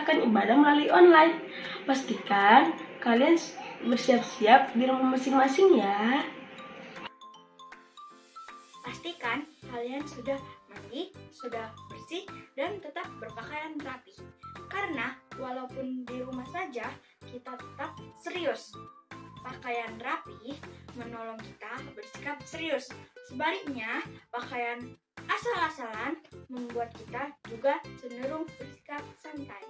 akan ibadah melalui online. Pastikan kalian bersiap-siap di rumah masing-masing ya. Pastikan kalian sudah mandi, sudah bersih, dan tetap berpakaian rapi. Karena walaupun di rumah saja, kita tetap serius. Pakaian rapi menolong kita bersikap serius. Sebaliknya, pakaian asal-asalan membuat kita juga cenderung bersikap santai.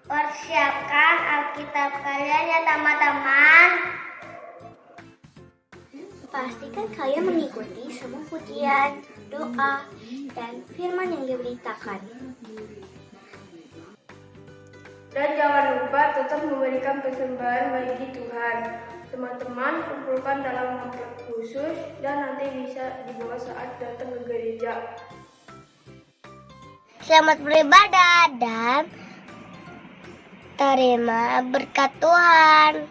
Persiapkan Alkitab kalian ya teman-teman. Pastikan kalian mengikuti semua pujian, doa, dan firman yang diberitakan. Dan jangan lupa tetap memberikan persembahan bagi Tuhan. Teman-teman kumpulkan dalam amplop khusus dan nanti bisa dibawa saat datang ke gereja. Selamat beribadah dan terima berkat Tuhan.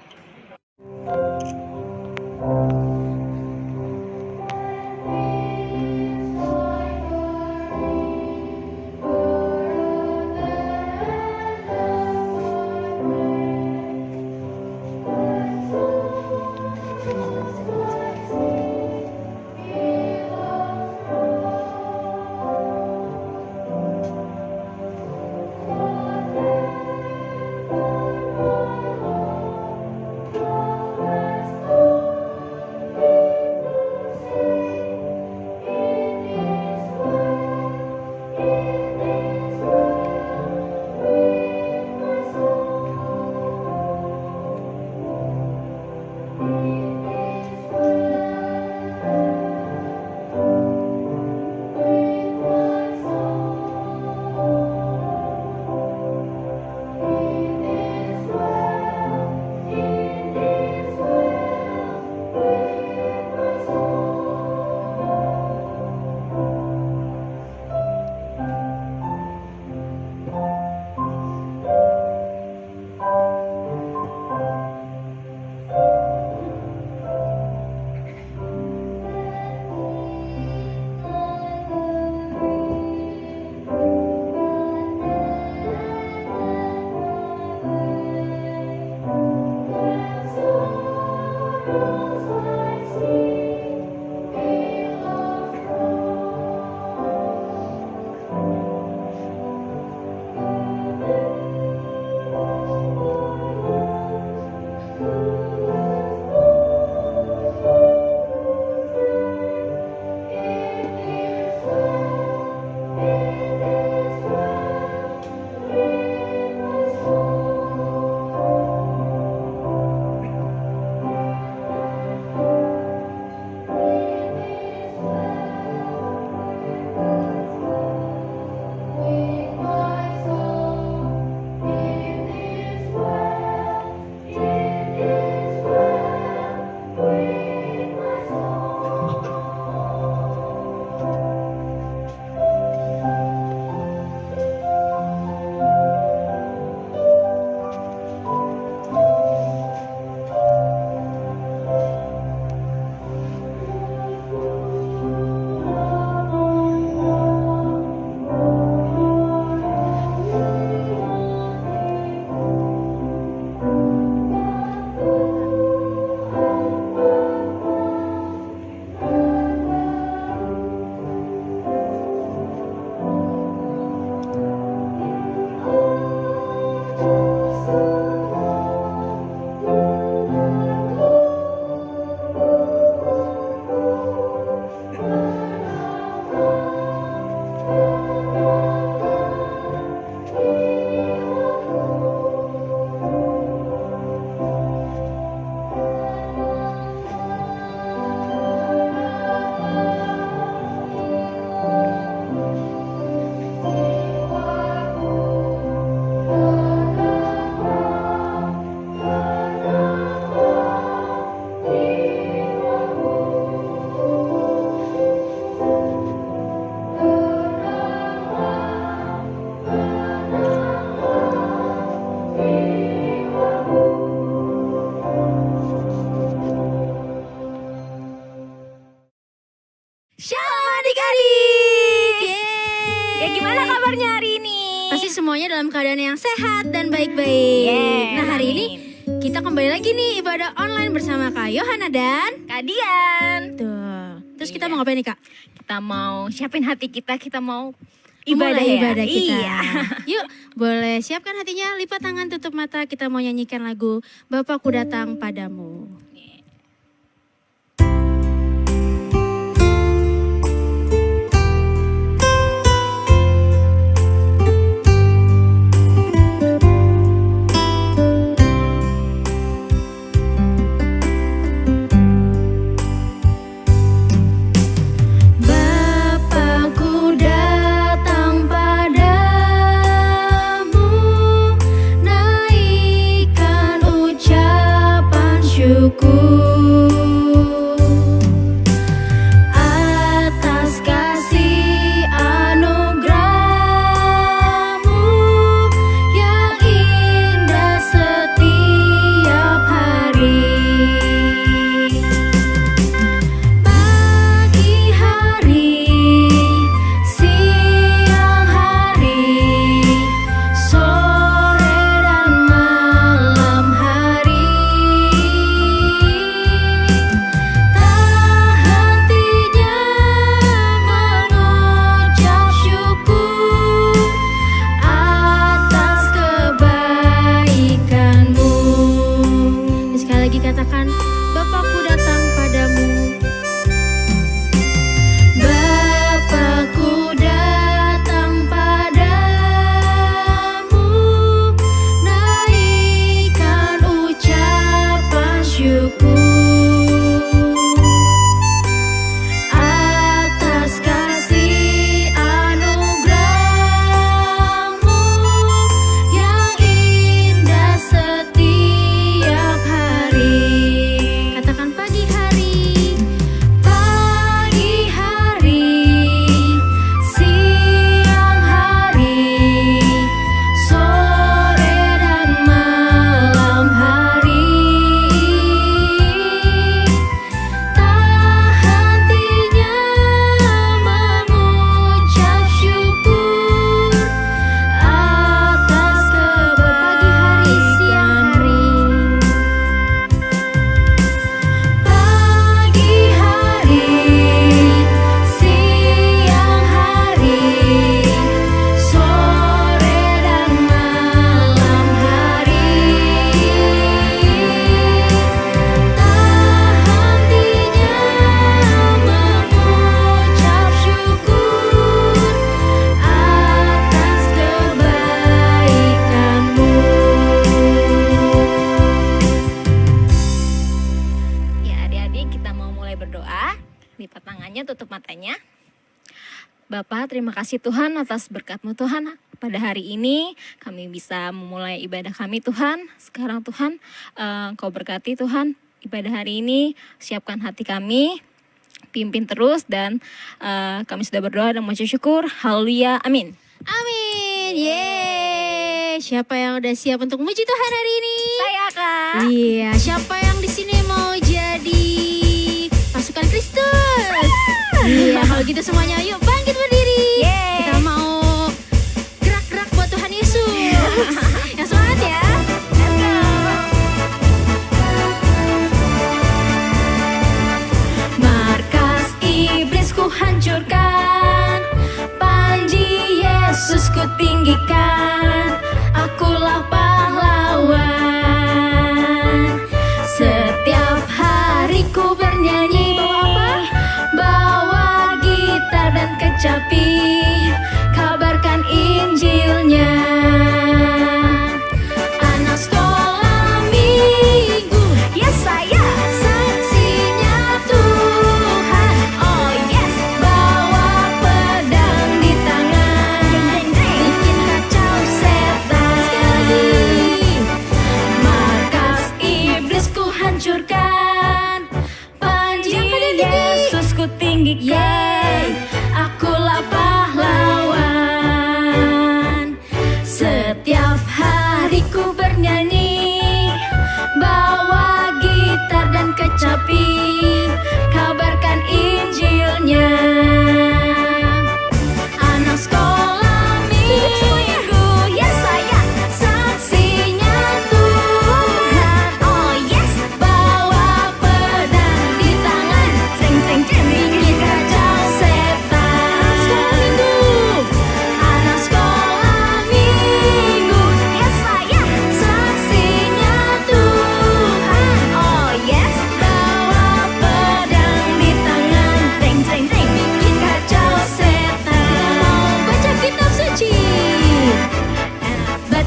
dalam keadaan yang sehat dan baik-baik. Nah, hari ini kita kembali lagi nih ibadah online bersama Kak Yohana dan Kak Dian. Tuh. Terus kita mau ngapain nih, Kak? Kita mau siapin hati kita mau Mulai ibadah ibadah kita. Iya. Yuk, boleh siapkan hatinya, lipat tangan, tutup mata. Kita mau nyanyikan lagu Bapakku Datang Padamu. Bapakku datang padamu, naikkan ucapan syukur atas kasih anugerahmu yang indah setiap hari. Pagi hari, siang hari, sore dan malam hari, tak hentinya mengucap syukur atas kebaikanmu. Sekali lagi katakan, Bapakku datang padamu. Bapakku datang padamu, naikkan ucapan syukur atas kasih anugerahmu yang indah setiap hari. Katakan pagi hari, siang hari, sore dan malam hari, tak hentinya mengucap syukur atas pagi hari, siang hari, sore dan malam hari, tak hentinya mengucap syukur atas kebaikanmu. Ya, adik-adik, kita mau mulai berdoa. Lipat tangannya, tutup matanya. Bapak, terima kasih Tuhan atas berkat-Mu Tuhan. Pada hari ini kami bisa memulai ibadah kami Tuhan. Sekarang Tuhan, Engkau berkati Tuhan ibadah hari ini. Siapkan hati kami, pimpin terus, dan kami sudah berdoa dan mengucap syukur. Haleluya, amin. Amin. Yeay. Siapa yang udah siap untuk memuji Tuhan hari ini? Saya Kak. Iya, siapa yang di sini mau jadi pasukan Kristus? Iya, kalau gitu semuanya yuk bangkit berdiri. Yeay. Kita mau gerak-gerak buat Tuhan Yesus. Yang semangat ya. Let's go. Markas iblis ku hancurkan, panji Yesus ku tinggikan, akulah pahlawan. Setiap hari ku bernyanyi, bawa gitar dan kecapi, kabarkan Injilnya. Anak sekolah minggu, Yes, saya. saksinya Tuhan. Oh yes, bawa pedang di tangan, bikin kacau setan. Sekali lagi, markas iblis ku hancurkan, panji Yesus ku tinggikan, akulah pahlawan. Setiap hari ku bernyanyi, bawa gitar dan kecapi, kabarkan Injilnya. Anak sekolah minggu, yes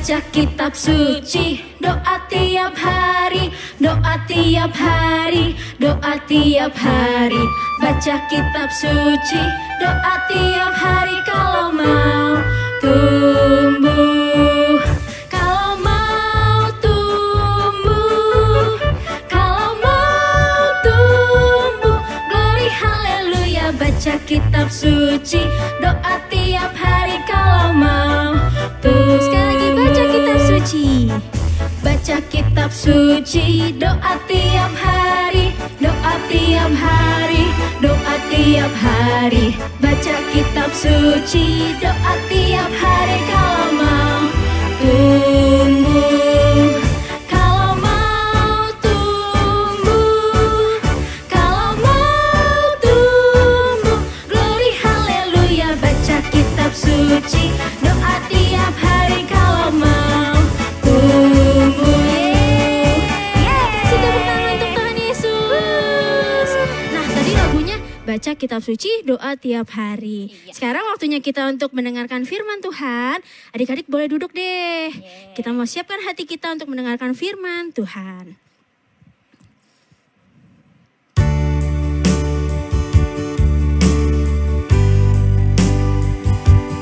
baca kitab suci, doa tiap hari, doa tiap hari, doa tiap hari. Baca kitab suci, doa tiap hari kalau mau tumbuh. Kalau mau tumbuh, kalau mau tumbuh, glory haleluya. Baca kitab suci, doa tiap hari kalau mau tumbuh. Sekali lagi baca kitab suci. Baca kitab suci, doa tiap hari, doa tiap hari, doa tiap hari. Baca kitab suci, doa tiap hari kalau mau tumbuh. Kalau mau tumbuh, kalau mau tumbuh, glory haleluya. Baca kitab suci, doa tiap hari kalau mau tumbuh. Kasih tepuk tangan untuk Tuhan Yesus. Nah, tadi lagunya baca kitab suci, doa tiap hari. Sekarang waktunya kita untuk mendengarkan firman Tuhan. Adik-adik boleh duduk deh. Kita mau siapkan hati kita untuk mendengarkan firman Tuhan.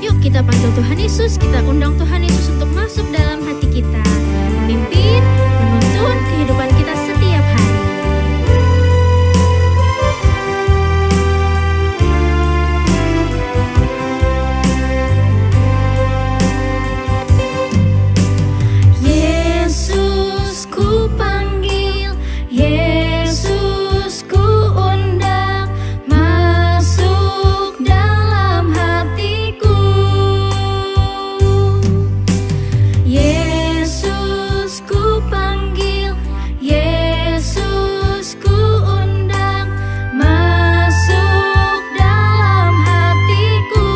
Yuk kita panggil Tuhan Yesus, kita undang Tuhan Yesus untuk masuk dalam hati kita, memimpin, menuntun kehidupan kita setiap hari. Yesus ku panggil, Yesus ku undang, masuk dalam hatiku. Yesus ku panggil, Yesus ku undang, masuk dalam hatiku.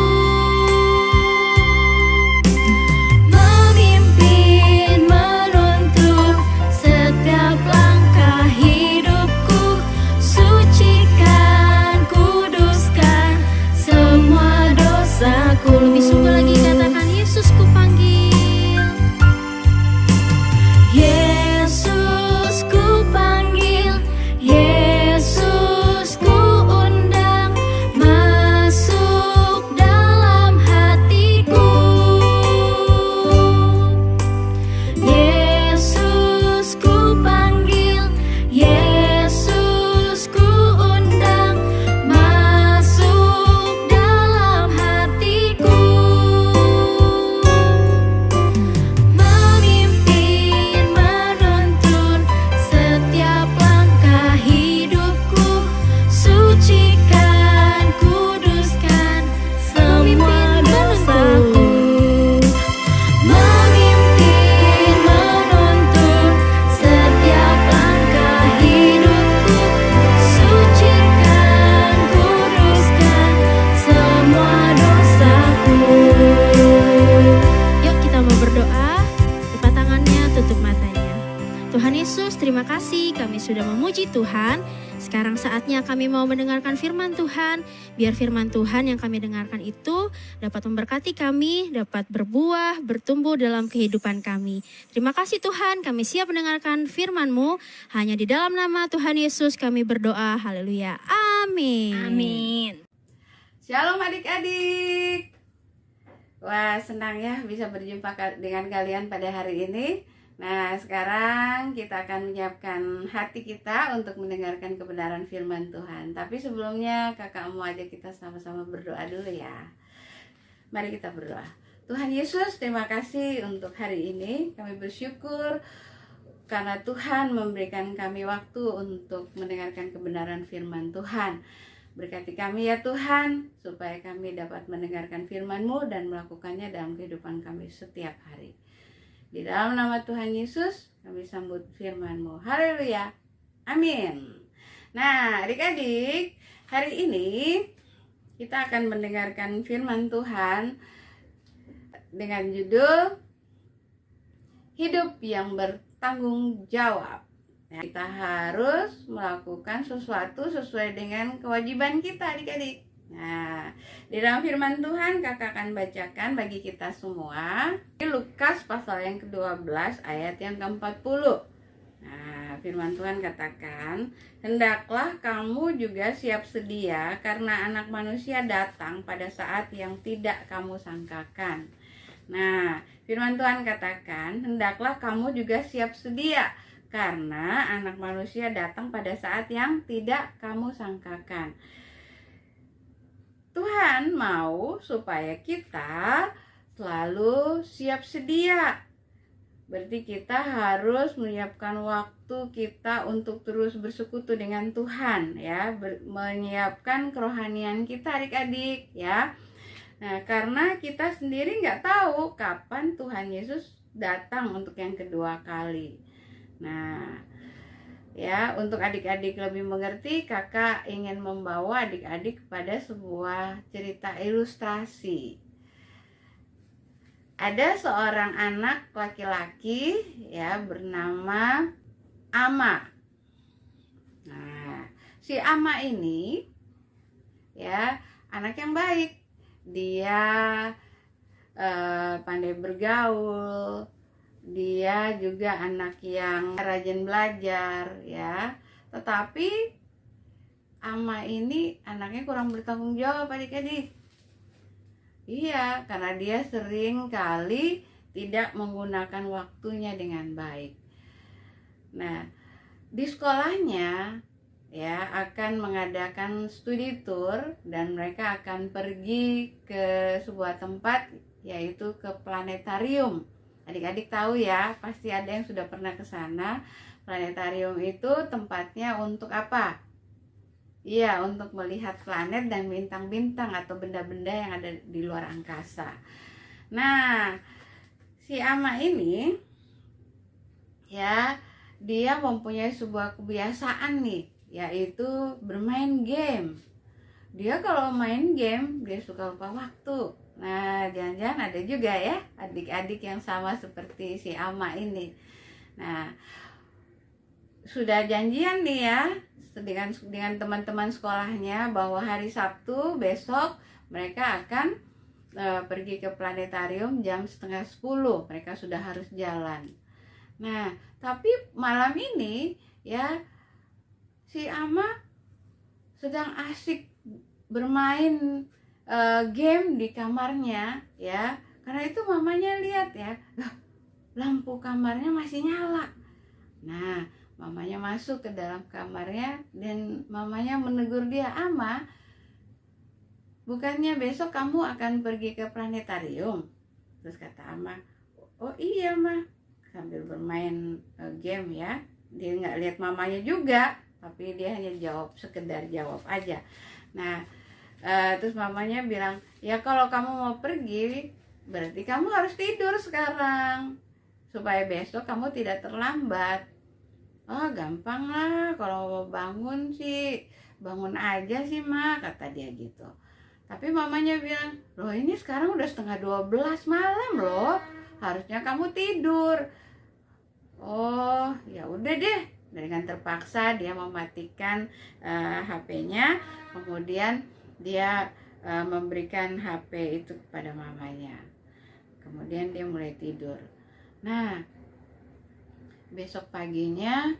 Memimpin, menuntun setiap langkah hidupku, sucikan, kuduskan semua dosaku. Lebih sungguh lagi katakan, Yesus ku panggil, Yesus ku panggil, Yesus ku undang, masuk dalam hatiku. Yesus ku panggil, Yesus ku undang, masuk dalam hatiku. Memimpin, menuntun setiap langkah hidupku, sucikan, kuduskan semua dosaku. Memimpin, menuntun setiap langkah hidupku, sucikan, kuduskan semua dosaku. Yuk kita mau berdoa, lipat tangannya, tutup matanya. Tuhan Yesus, terima kasih kami sudah memuji Tuhan. Sekarang saatnya kami mau mendengarkan firman Tuhan. Biar firman Tuhan yang kami dengarkan itu dapat memberkati kami, dapat berbuah, bertumbuh dalam kehidupan kami. Terima kasih Tuhan, kami siap mendengarkan firman-Mu. Hanya di dalam nama Tuhan Yesus kami berdoa. Haleluya. Amin. Amin. Shalom adik-adik. Wah, senang ya bisa berjumpa dengan kalian pada hari ini. Nah, sekarang kita akan menyiapkan hati kita untuk mendengarkan kebenaran firman Tuhan. Tapi sebelumnya kakak mau ajak kita sama-sama berdoa dulu ya. Mari kita berdoa. Tuhan Yesus, terima kasih untuk hari ini. Kami bersyukur karena Tuhan memberikan kami waktu untuk mendengarkan kebenaran firman Tuhan. Berkati kami ya Tuhan, supaya kami dapat mendengarkan firman-Mu dan melakukannya dalam kehidupan kami setiap hari. Di dalam nama Tuhan Yesus, kami sambut firman-Mu. Haleluya. Amin. Nah, adik-adik, hari ini kita akan mendengarkan firman Tuhan dengan judul Hidup yang Bertanggung Jawab. Nah, kita harus melakukan sesuatu sesuai dengan kewajiban kita, adik-adik. Nah, di dalam firman Tuhan kakak akan bacakan bagi kita semua di Lukas pasal yang ke-12 ayat yang ke-40. Nah, firman Tuhan katakan, hendaklah kamu juga siap sedia karena Anak Manusia datang pada saat yang tidak kamu sangkakan. Nah, firman Tuhan katakan, hendaklah kamu juga siap sedia karena Anak Manusia datang pada saat yang tidak kamu sangkakan. Tuhan mau supaya kita selalu siap sedia. Berarti kita harus menyiapkan waktu kita untuk terus bersekutu dengan Tuhan, ya, menyiapkan kerohanian kita adik-adik, ya. Nah, karena kita sendiri nggak tahu kapan Tuhan Yesus datang untuk yang kedua kali. Nah, ya, untuk adik-adik lebih mengerti, kakak ingin membawa adik-adik kepada sebuah cerita ilustrasi. Ada seorang anak laki-laki, ya, bernama Ama. Nah, si Ama ini, ya, anak yang baik. Dia pandai bergaul. Dia juga anak yang rajin belajar, ya. Tetapi Ama ini anaknya kurang bertanggung jawab adik-adik. Iya, karena dia sering kali tidak menggunakan waktunya dengan baik. Nah, di sekolahnya, ya, akan mengadakan studi tour dan mereka akan pergi ke sebuah tempat, yaitu ke planetarium. Adik-adik tahu ya, pasti ada yang sudah pernah ke sana. Planetarium itu tempatnya untuk apa? Iya, untuk melihat planet dan bintang-bintang atau benda-benda yang ada di luar angkasa. Nah, si Ama ini, ya, dia mempunyai sebuah kebiasaan nih, yaitu bermain game. Dia kalau main game, dia suka lupa waktu. Nah, jangan-jangan ada juga ya adik-adik yang sama seperti si Ama ini. Nah, sudah janjian nih ya dengan teman-teman sekolahnya bahwa hari Sabtu besok mereka akan pergi ke planetarium jam 9:30. Mereka sudah harus jalan. Nah, tapi malam ini, ya, si Ama sedang asik bermain game di kamarnya, ya. Karena itu mamanya lihat, ya, lampu kamarnya masih nyala. Nah, mamanya masuk ke dalam kamarnya dan mamanya menegur dia, Ama, bukannya besok kamu akan pergi ke planetarium? Terus kata Ama, oh iya Ma, sambil bermain game, ya. Dia nggak lihat mamanya juga, tapi dia hanya jawab, sekedar jawab aja. Nah, terus mamanya bilang, ya kalau kamu mau pergi berarti kamu harus tidur sekarang supaya besok kamu tidak terlambat. Oh, gampang lah, kalau mau bangun sih bangun aja sih Ma, kata dia gitu. Tapi mamanya bilang, loh ini sekarang udah 11:30 malam loh, harusnya kamu tidur. Oh, ya udah deh. Dengan terpaksa dia mematikan HP-nya, kemudian dia memberikan HP itu kepada mamanya. Kemudian dia mulai tidur. Nah, besok paginya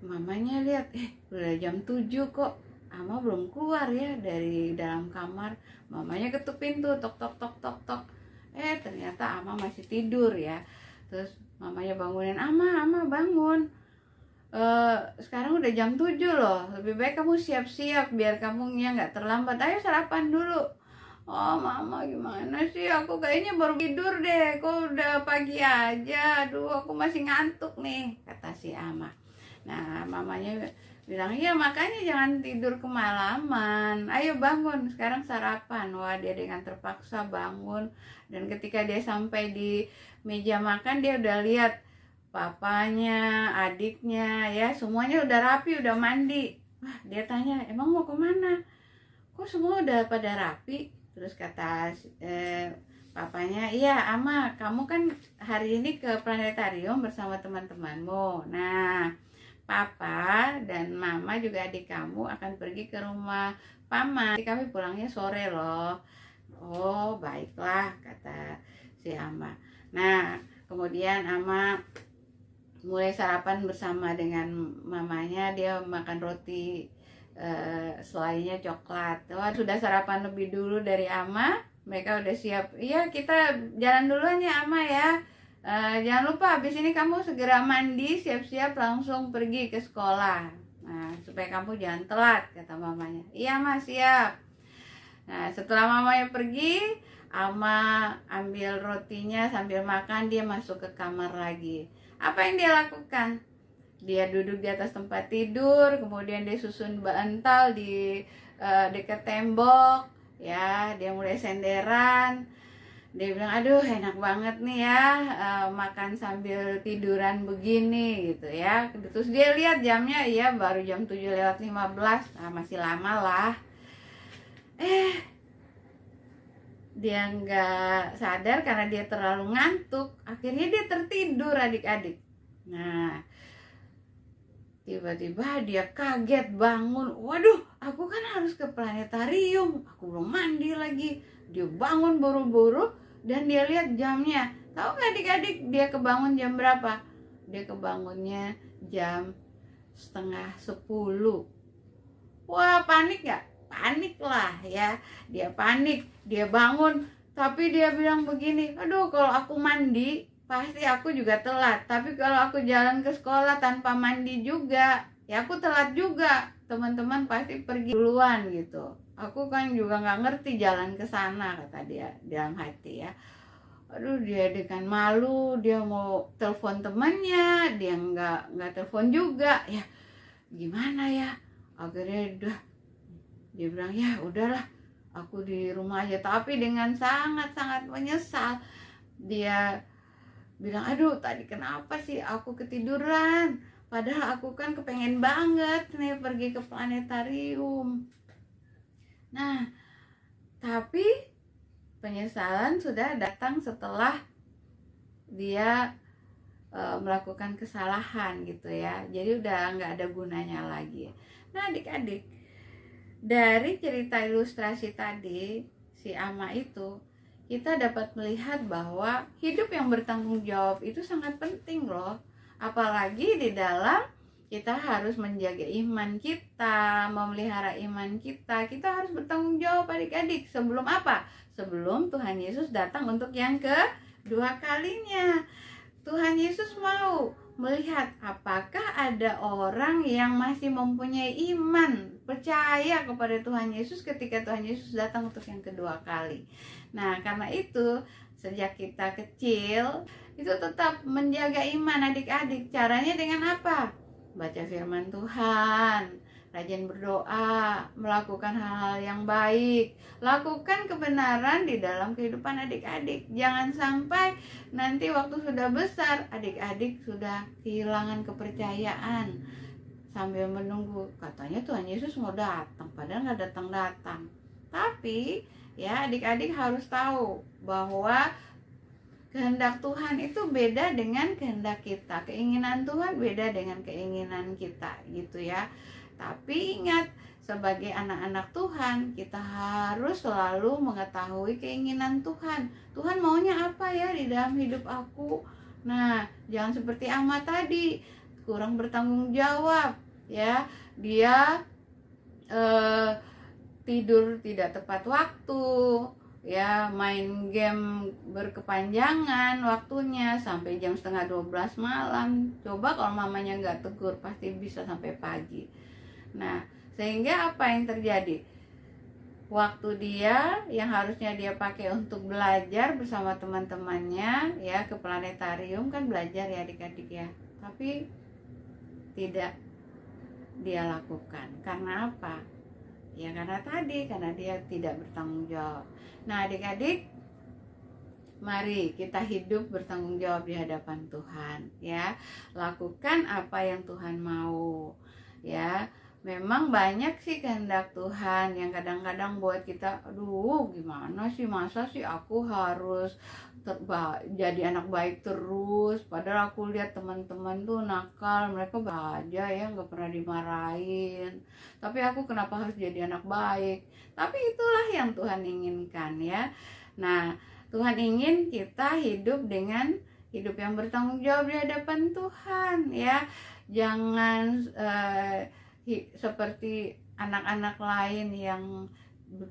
mamanya lihat, udah jam 7 kok Ama belum keluar ya dari dalam kamar. Mamanya ketuk pintu, tok tok tok tok tok. Ternyata Ama masih tidur ya. Terus mamanya bangunin, Ama bangun. Sekarang udah jam 7 loh. Lebih baik kamu siap-siap biar kamunya nggak terlambat. Ayo sarapan dulu. Oh Mama, gimana sih, aku kayaknya baru tidur deh, kok udah pagi aja. Aduh, aku masih ngantuk nih, kata si Ama. Nah, mamanya bilang, iya makanya jangan tidur kemalaman, ayo bangun, sekarang sarapan. Wah, dia dengan terpaksa bangun. Dan ketika dia sampai di meja makan, dia udah lihat papanya, adiknya, ya semuanya udah rapi, udah mandi. Wah, dia tanya, emang mau kemana? Kok semua udah pada rapi? Terus kata papanya, iya Ama, kamu kan hari ini ke planetarium bersama teman-temanmu. Nah, Papa dan Mama juga adik kamu akan pergi ke rumah paman, kami pulangnya sore loh. Oh baiklah, kata si Ama. Nah kemudian Ama mulai sarapan bersama dengan mamanya. Dia makan roti, selainya coklat. Wah, sudah sarapan lebih dulu dari Ama. Mereka udah siap. Iya, kita jalan duluan ya Ama ya. Jangan lupa habis ini kamu segera mandi, siap-siap langsung pergi ke sekolah. Nah, supaya kamu jangan telat, kata mamanya. Iya Mas, siap. Nah, setelah mamanya pergi, Ama ambil rotinya sambil makan. Dia masuk ke kamar lagi. Apa yang dia lakukan? Dia duduk di atas tempat tidur, kemudian dia susun bantal di dekat tembok, ya. Dia mulai senderan. Dia bilang, aduh enak banget nih ya, makan sambil tiduran begini gitu ya. Terus dia lihat jamnya, iya baru jam 7:15, nah, masih lama lah. Dia nggak sadar karena dia terlalu ngantuk, akhirnya dia tertidur adik-adik. Nah tiba-tiba dia kaget bangun, waduh aku kan harus ke planetarium, aku belum mandi lagi. Dia bangun buru-buru dan dia lihat jamnya. Tahu nggak adik-adik dia kebangun jam berapa? Dia kebangunnya jam 9:30. Wah panik nggak? Panik lah ya. Dia panik, dia bangun. Tapi dia bilang begini, aduh kalau aku mandi pasti aku juga telat. Tapi kalau aku jalan ke sekolah tanpa mandi juga, ya aku telat juga. Teman-teman pasti pergi duluan gitu. Aku kan juga nggak ngerti jalan ke sana, kata dia dalam hati ya. Aduh, dia dengan malu, dia mau telepon temannya, dia nggak telepon juga, ya gimana ya? Akhirnya dia bilang ya udahlah, aku di rumah aja. Tapi dengan sangat-sangat menyesal, dia bilang aduh tadi kenapa sih aku ketiduran? Padahal aku kan kepengen banget nih pergi ke planetarium. Nah, tapi penyesalan sudah datang setelah dia melakukan kesalahan gitu ya. Jadi udah nggak ada gunanya lagi. Nah adik-adik, dari cerita ilustrasi tadi si Ama itu, kita dapat melihat bahwa hidup yang bertanggung jawab itu sangat penting loh. Apalagi di dalam kita harus menjaga iman kita, memelihara iman kita. Kita harus bertanggung jawab adik-adik. Sebelum apa? Sebelum Tuhan Yesus datang untuk yang kedua kalinya. Tuhan Yesus mau melihat apakah ada orang yang masih mempunyai iman, percaya kepada Tuhan Yesus ketika Tuhan Yesus datang untuk yang kedua kali. Nah, karena itu sejak kita kecil itu tetap menjaga iman adik-adik. Caranya dengan apa? Baca firman Tuhan, rajin berdoa, melakukan hal-hal yang baik, lakukan kebenaran di dalam kehidupan adik-adik. Jangan sampai nanti waktu sudah besar adik-adik sudah kehilangan kepercayaan sambil menunggu, katanya Tuhan Yesus mau datang, padahal nggak datang-datang. Tapi ya adik-adik harus tahu bahwa kehendak Tuhan itu beda dengan kehendak kita. Keinginan Tuhan beda dengan keinginan kita gitu ya. Tapi ingat, sebagai anak-anak Tuhan, kita harus selalu mengetahui keinginan Tuhan. Tuhan maunya apa ya di dalam hidup aku? Nah, jangan seperti Ama tadi, kurang bertanggung jawab ya. Dia tidur tidak tepat waktu, ya main game berkepanjangan waktunya sampai jam 11:30 malam. Coba kalau mamanya nggak tegur, pasti bisa sampai pagi. Nah, sehingga apa yang terjadi? Waktu dia yang harusnya dia pakai untuk belajar bersama teman-temannya ya, ke planetarium kan belajar ya adik-adik ya, tapi tidak dia lakukan. Karena apa? Ya karena dia tidak bertanggung jawab. Nah adik-adik, mari kita hidup bertanggung jawab di hadapan Tuhan ya. Lakukan apa yang Tuhan mau ya. Memang banyak sih kehendak Tuhan yang kadang-kadang buat kita, aduh gimana sih, masa sih aku harus jadi anak baik terus bagus. Padahal aku lihat teman-teman tuh nakal, mereka aja ya nggak pernah dimarahin. Tapi aku kenapa harus jadi anak baik? Tapi itulah yang Tuhan inginkan ya. Nah, Tuhan ingin kita hidup dengan hidup yang bertanggung jawab di hadapan Tuhan ya. Jangan seperti anak-anak lain yang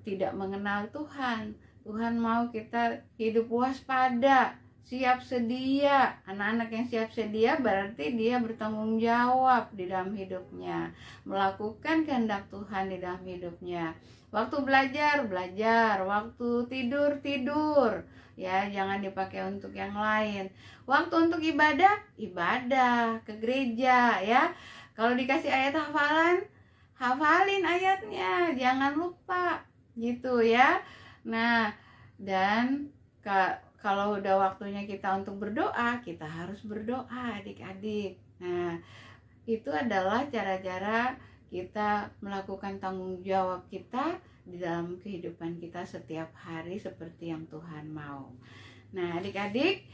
tidak mengenal Tuhan. Tuhan mau kita hidup waspada, siap sedia. Anak-anak yang siap sedia berarti dia bertanggung jawab di dalam hidupnya, melakukan kehendak Tuhan di dalam hidupnya. Waktu belajar, waktu tidur. Ya, jangan dipakai untuk yang lain. Waktu untuk ibadah, ke gereja ya. Kalau dikasih ayat hafalan, hafalin ayatnya, jangan lupa gitu ya. Nah, dan kalau udah waktunya kita untuk berdoa, kita harus berdoa adik-adik. Nah, itu adalah cara-cara kita melakukan tanggung jawab kita di dalam kehidupan kita setiap hari seperti yang Tuhan mau. Nah, adik-adik,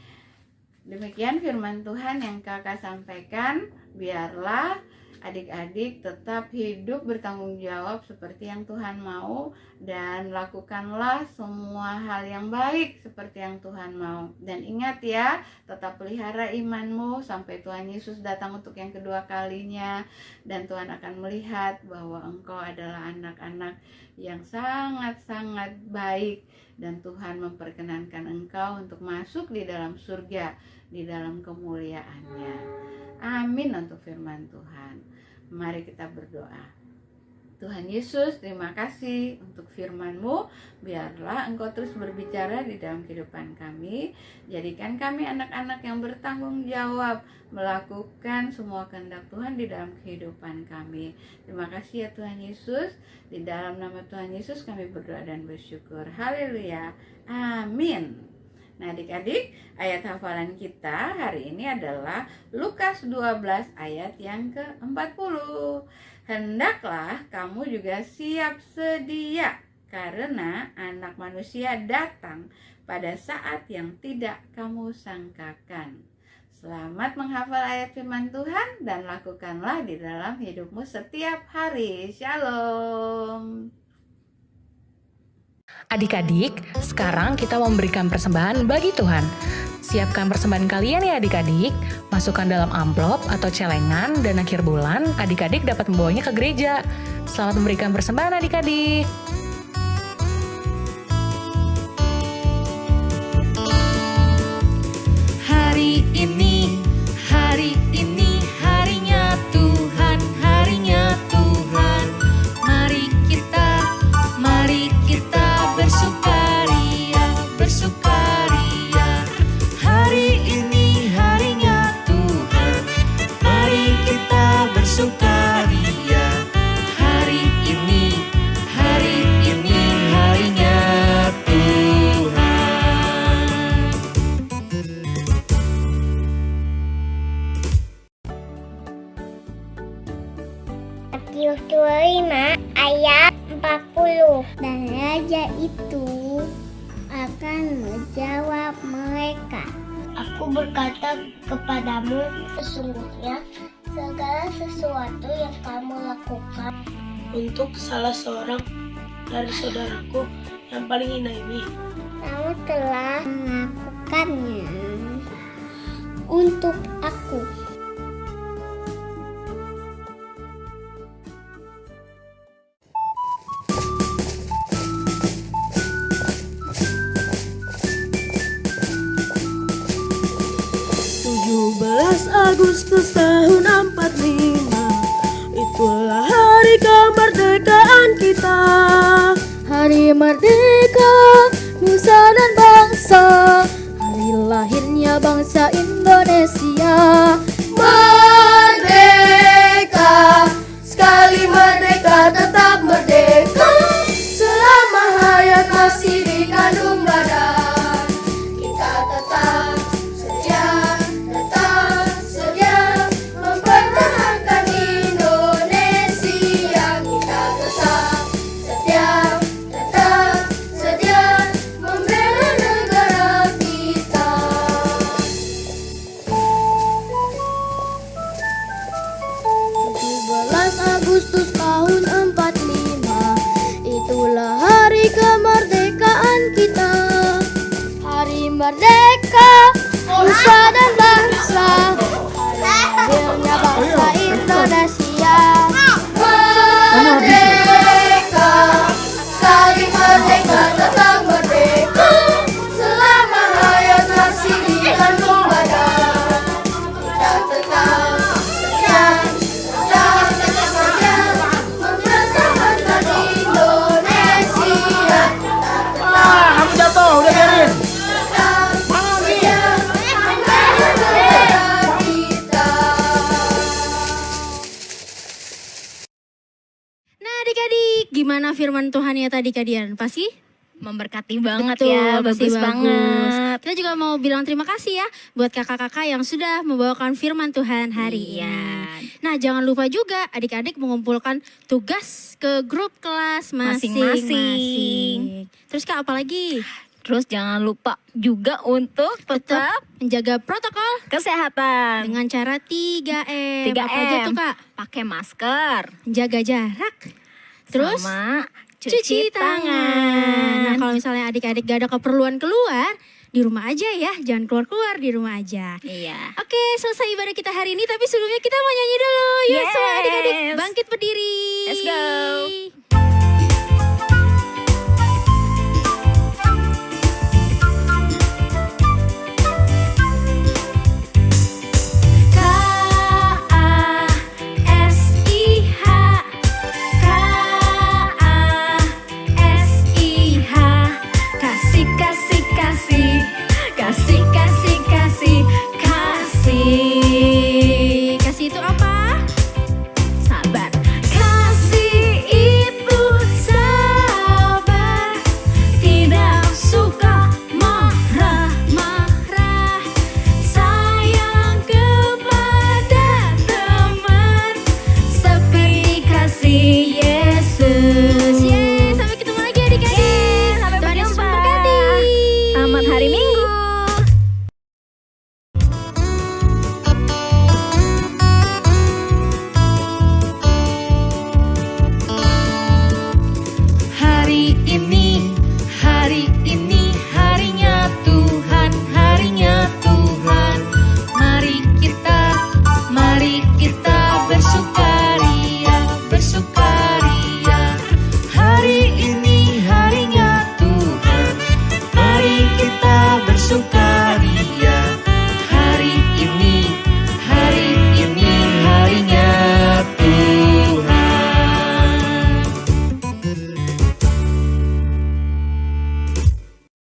demikian firman Tuhan yang kakak sampaikan. Biarlah adik-adik tetap hidup bertanggung jawab seperti yang Tuhan mau, dan lakukanlah semua hal yang baik seperti yang Tuhan mau. Dan ingat ya, tetap pelihara imanmu sampai Tuhan Yesus datang untuk yang kedua kalinya, dan Tuhan akan melihat bahwa engkau adalah anak-anak yang sangat-sangat baik, dan Tuhan memperkenankan engkau untuk masuk di dalam surga, di dalam kemuliaannya. Amin untuk firman Tuhan. Mari kita berdoa. Tuhan Yesus, terima kasih untuk firman-Mu. Biarlah Engkau terus berbicara di dalam kehidupan kami. Jadikan kami anak-anak yang bertanggung jawab melakukan semua kehendak Tuhan di dalam kehidupan kami. Terima kasih ya Tuhan Yesus. Di dalam nama Tuhan Yesus kami berdoa dan bersyukur. Haleluya. Amin. Nah adik-adik, ayat hafalan kita hari ini adalah Lukas 12 ayat yang ke-40. Hendaklah kamu juga siap sedia, karena anak manusia datang pada saat yang tidak kamu sangkakan. Selamat menghafal ayat firman Tuhan dan lakukanlah di dalam hidupmu setiap hari. Shalom. Adik-adik, sekarang kita memberikan persembahan bagi Tuhan. Siapkan persembahan kalian ya adik-adik. Masukkan dalam amplop atau celengan, dan akhir bulan adik-adik dapat membawanya ke gereja. Selamat memberikan persembahan adik-adik. Hari ini harinya Tuhan, harinya Tuhan. Mari kita bersukaria. Hari ini harinya Tuhan, mari kita bersukaria. Hari ini harinya Tuhan. Matius 25 ayat 40. Dan raja itu akan menjawab mereka, aku berkata kepadamu, sesungguhnya segala sesuatu yang kamu lakukan Untuk salah seorang dari saudaraku yang paling hina ini, kamu telah melakukannya untuk aku. Agustus tahun 45, itulah hari kemerdekaan kita. Hari merdeka, nusa dan bangsa, hari lahirnya bangsa Indonesia. Merdeka, sekali merdeka tetap merdeka. Selama hayat masih dikandung badan, kita tetap sedia mempertahankan Indonesia. Kita tetap sedia membela negara kita. gimana firman Tuhannya tadi Kak Dian? Pasti Memberkati banget betul, ya, pasti bagus banget. Kita juga mau bilang terima kasih ya buat kakak-kakak yang sudah membawakan firman Tuhan hari Iya. ini. Nah, jangan lupa juga adik-adik mengumpulkan tugas ke grup kelas masing-masing. Terus Kak, apa lagi? Terus jangan lupa juga untuk tetap Menjaga protokol kesehatan. dengan cara 3M. 3M. Apa aja tuh Kak? Pakai masker. Menjaga jarak. Terus sama cuci tangan. Nah, kalau misalnya adik-adik gak ada keperluan keluar, di rumah aja ya, jangan keluar-keluar, di rumah aja. Iya. Oke, selesai ibadah kita hari ini, tapi sebelumnya kita mau nyanyi dulu. Yuk, semua adik-adik bangkit berdiri. Let's go.